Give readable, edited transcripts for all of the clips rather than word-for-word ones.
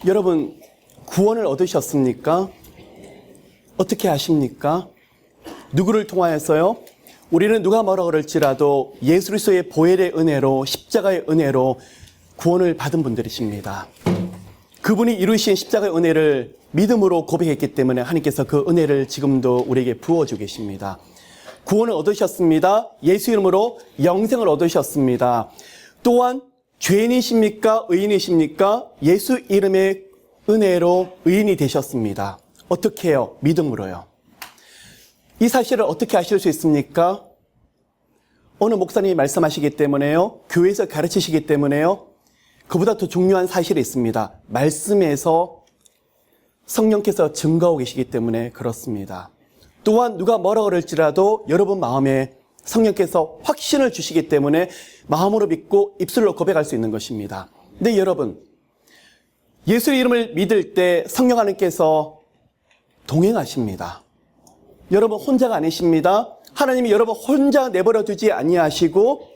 여러분, 구원을 얻으셨습니까? 어떻게 아십니까? 누구를 통하여서요? 우리는 누가 뭐라 그럴지라도 예수 그리스도의 보혈의 은혜로, 십자가의 은혜로 구원을 받은 분들이십니다. 그분이 이루신 십자가의 은혜를 믿음으로 고백했기 때문에 하나님께서 그 은혜를 지금도 우리에게 부어주고 계십니다. 구원을 얻으셨습니다. 예수 이름으로 영생을 얻으셨습니다. 또한 죄인이십니까? 의인이십니까? 예수 이름의 은혜로 의인이 되셨습니다. 어떻게 해요? 믿음으로요. 이 사실을 어떻게 아실 수 있습니까? 어느 목사님이 말씀하시기 때문에요. 교회에서 가르치시기 때문에요. 그보다 더 중요한 사실이 있습니다. 말씀에서 성령께서 증거하고 계시기 때문에 그렇습니다. 또한 누가 뭐라 그럴지라도 여러분 마음에 성령께서 확신을 주시기 때문에 마음으로 믿고 입술로 고백할 수 있는 것입니다. 근데 여러분, 예수 이름을 믿을 때 성령 하나님께서 동행하십니다. 여러분 혼자가 아니십니다. 하나님이 여러분 혼자 내버려 두지 아니하시고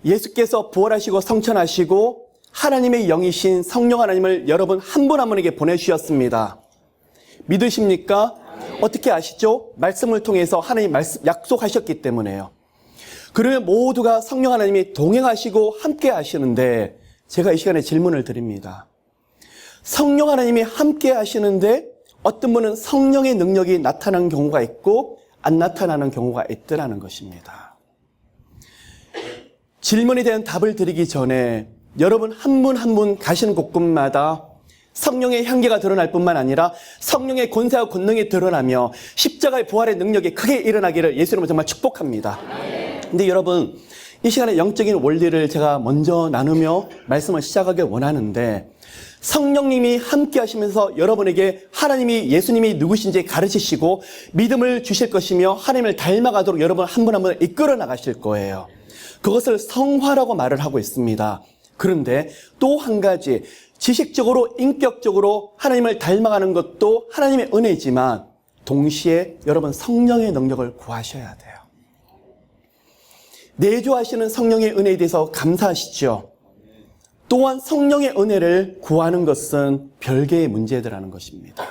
예수께서 부활하시고 성천하시고 하나님의 영이신 성령 하나님을 여러분 한 분 한 분에게 보내주셨습니다. 믿으십니까? 어떻게 아시죠? 말씀을 통해서 하나님 약속하셨기 때문에요. 그러면 모두가 성령 하나님이 동행하시고 함께 하시는데 제가 이 시간에 질문을 드립니다. 성령 하나님이 함께 하시는데 어떤 분은 성령의 능력이 나타나는 경우가 있고 안 나타나는 경우가 있더라는 것입니다. 질문에 대한 답을 드리기 전에 여러분 한 분 한 분 가시는 곳곳마다 성령의 향기가 드러날 뿐만 아니라 성령의 권세와 권능이 드러나며 십자가의 부활의 능력이 크게 일어나기를 예수 이름으로 정말 축복합니다. 근데 여러분 이 시간에 영적인 원리를 제가 먼저 나누며 말씀을 시작하길 원하는데 성령님이 함께 하시면서 여러분에게 하나님이 예수님이 누구신지 가르치시고 믿음을 주실 것이며 하나님을 닮아가도록 여러분 한 분 한 분 이끌어 나가실 거예요. 그것을 성화라고 말을 하고 있습니다. 그런데 또 한 가지 지식적으로 인격적으로 하나님을 닮아가는 것도 하나님의 은혜지만 동시에 여러분 성령의 능력을 구하셔야 돼요. 내주하시는 성령의 은혜에 대해서 감사하시죠. 또한 성령의 은혜를 구하는 것은 별개의 문제들라는 것입니다.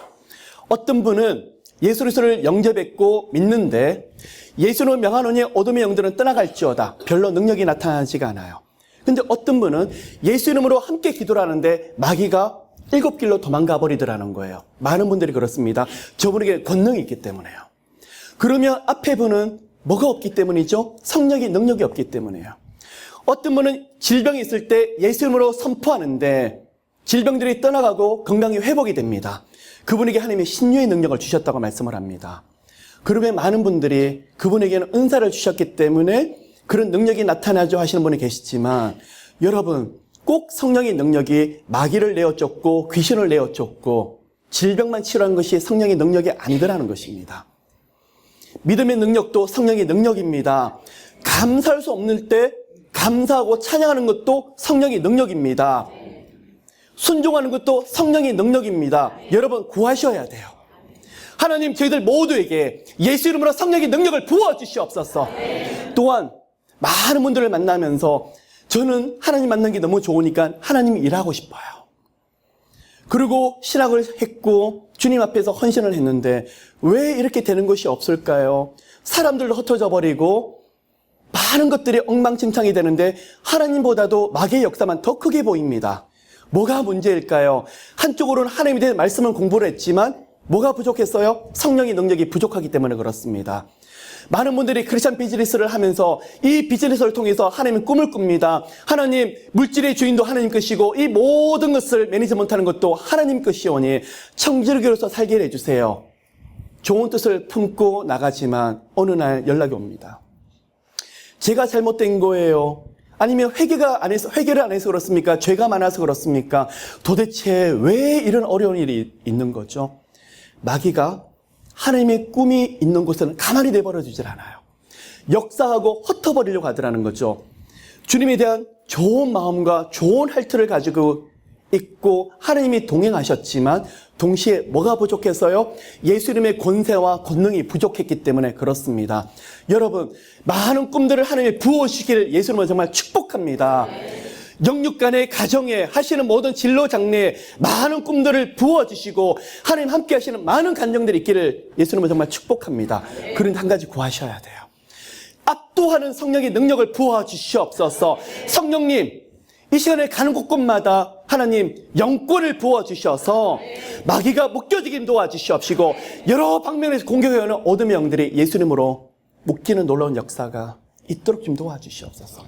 어떤 분은 예수 그리스도를 영접했고 믿는데 예수를 명하노니 어둠의 영들은 떠나갈지어다. 별로 능력이 나타나지가 않아요. 근데 어떤 분은 예수 이름으로 함께 기도를 하는데 마귀가 7길로 도망가 버리더라는 거예요. 많은 분들이 그렇습니다. 저분에게 권능이 있기 때문에요. 그러면 앞에 분은 뭐가 없기 때문이죠? 성령의 능력이 없기 때문이에요. 어떤 분은 질병이 있을 때 예수 이름으로 선포하는데 질병들이 떠나가고 건강이 회복이 됩니다. 그분에게 하나님이 신유의 능력을 주셨다고 말씀을 합니다. 그러면 많은 분들이 그분에게는 은사를 주셨기 때문에 그런 능력이 나타나죠 하시는 분이 계시지만 여러분 꼭 성령의 능력이 마귀를 내어쫓고 귀신을 내어쫓고 질병만 치료하는 것이 성령의 능력이 아니더라는 것입니다. 믿음의 능력도 성령의 능력입니다. 감사할 수 없는 때 감사하고 찬양하는 것도 성령의 능력입니다. 순종하는 것도 성령의 능력입니다. 여러분 구하셔야 돼요. 하나님 저희들 모두에게 예수 이름으로 성령의 능력을 부어주시옵소서. 또한 많은 분들을 만나면서 저는 하나님 만난 게 너무 좋으니까 하나님 일하고 싶어요. 그리고 신학을 했고 주님 앞에서 헌신을 했는데 왜 이렇게 되는 것이 없을까요? 사람들도 흩어져 버리고 많은 것들이 엉망진창이 되는데 하나님보다도 마귀의 역사만 더 크게 보입니다. 뭐가 문제일까요? 한쪽으로는 하나님에 대한 말씀을 공부를 했지만 뭐가 부족했어요? 성령의 능력이 부족하기 때문에 그렇습니다. 많은 분들이 크리스찬 비즈니스를 하면서 이 비즈니스를 통해서 하나님의 꿈을 꿉니다. 하나님, 물질의 주인도 하나님 것이고 이 모든 것을 매니지먼트하는 것도 하나님 것이오니 청지기로서 살게 해주세요. 좋은 뜻을 품고 나가지만 어느 날 연락이 옵니다. 제가 잘못된 거예요. 아니면 회개를 안 해서 그렇습니까? 죄가 많아서 그렇습니까? 도대체 왜 이런 어려운 일이 있는 거죠? 마귀가 하나님의 꿈이 있는 곳에는 가만히 내버려 두질 않아요. 역사하고 흩어버리려고 하더라는 거죠. 주님에 대한 좋은 마음과 좋은 할트를 가지고 있고 하나님이 동행하셨지만 동시에 뭐가 부족해서요? 예수 이름의 권세와 권능이 부족했기 때문에 그렇습니다. 여러분 많은 꿈들을 하나님이 부어주시기를 예수 이름으로 정말 축복합니다. 영육 간의 가정에 하시는 모든 진로 장래에 많은 꿈들을 부어주시고 하나님 함께 하시는 많은 간정들이 있기를 예수님은 정말 축복합니다. 그런데 한 가지 구하셔야 돼요. 압도하는 성령의 능력을 부어주시옵소서. 성령님, 이 시간에 가는 곳곳마다 하나님 영권을 부어주셔서 마귀가 묶여지긴 도와주시옵시고 여러 방면에서 공격해오는 어둠의 영들이 예수님으로 묶이는 놀라운 역사가 있도록 좀 도와주시옵소서.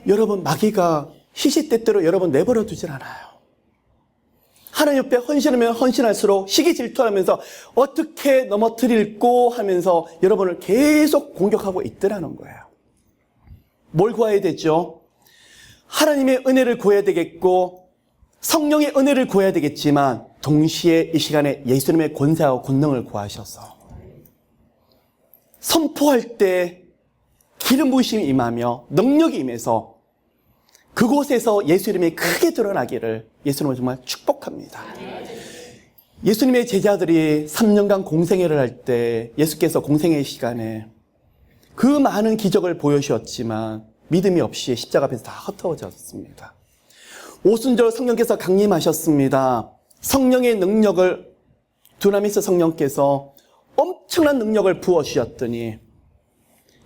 여러분, 마귀가 시시때때로 여러분 내버려 두질 않아요. 하나님 옆에 헌신하면 헌신할수록 시기 질투하면서 어떻게 넘어뜨릴고 하면서 여러분을 계속 공격하고 있더라는 거예요. 뭘 구해야 되죠? 하나님의 은혜를 구해야 되겠고 성령의 은혜를 구해야 되겠지만 동시에 이 시간에 예수님의 권세와 권능을 구하셔서 선포할 때 기름 부으심이 임하며 능력이 임해서 그곳에서 예수 이름이 크게 드러나기를 예수님을 정말 축복합니다. 예수님의 제자들이 3년간 공생애를 할 때 예수께서 공생애 시간에 그 많은 기적을 보여주셨지만 믿음이 없이 십자가 앞에서 다 흩어졌습니다. 오순절 성령께서 강림하셨습니다. 성령의 능력을 두나미스 성령께서 엄청난 능력을 부어주셨더니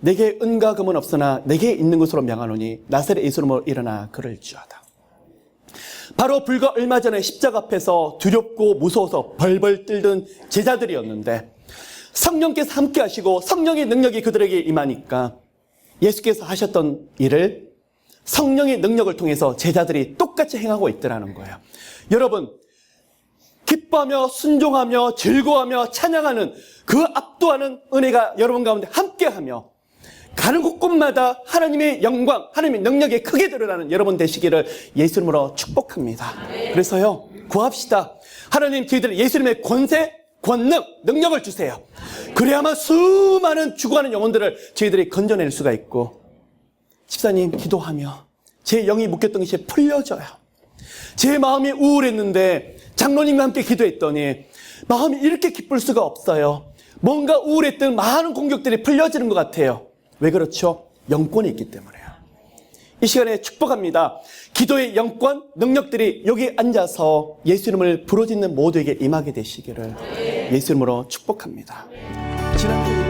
내게 은과 금은 없으나 내게 있는 것으로 명하노니 나사렛 예수님으로 일어나 그럴지어다. 바로 불과 얼마 전에 십자가 앞에서 두렵고 무서워서 벌벌 떨던 제자들이었는데 성령께서 함께 하시고 성령의 능력이 그들에게 임하니까 예수께서 하셨던 일을 성령의 능력을 통해서 제자들이 똑같이 행하고 있더라는 거예요. 여러분, 기뻐하며 순종하며 즐거워하며 찬양하는 그 압도하는 은혜가 여러분 가운데 함께하며 가는 곳곳마다 하나님의 영광, 하나님의 능력이 크게 드러나는 여러분 되시기를 예수님으로 축복합니다. 그래서요, 구합시다. 하나님, 저희들 예수님의 권세, 권능, 능력을 주세요. 그래야만 수많은 죽어가는 영혼들을 저희들이 건져낼 수가 있고, 집사님, 기도하며 제 영이 묶였던 것이 풀려져요. 제 마음이 우울했는데 장로님과 함께 기도했더니 마음이 이렇게 기쁠 수가 없어요. 뭔가 우울했던 많은 공격들이 풀려지는 것 같아요. 왜 그렇죠? 영권이 있기 때문에요. 이 시간에 축복합니다. 기도의 영권, 능력들이 여기 앉아서 예수 이름을 부르짖는 모두에게 임하게 되시기를 예수 이름으로 축복합니다. 지난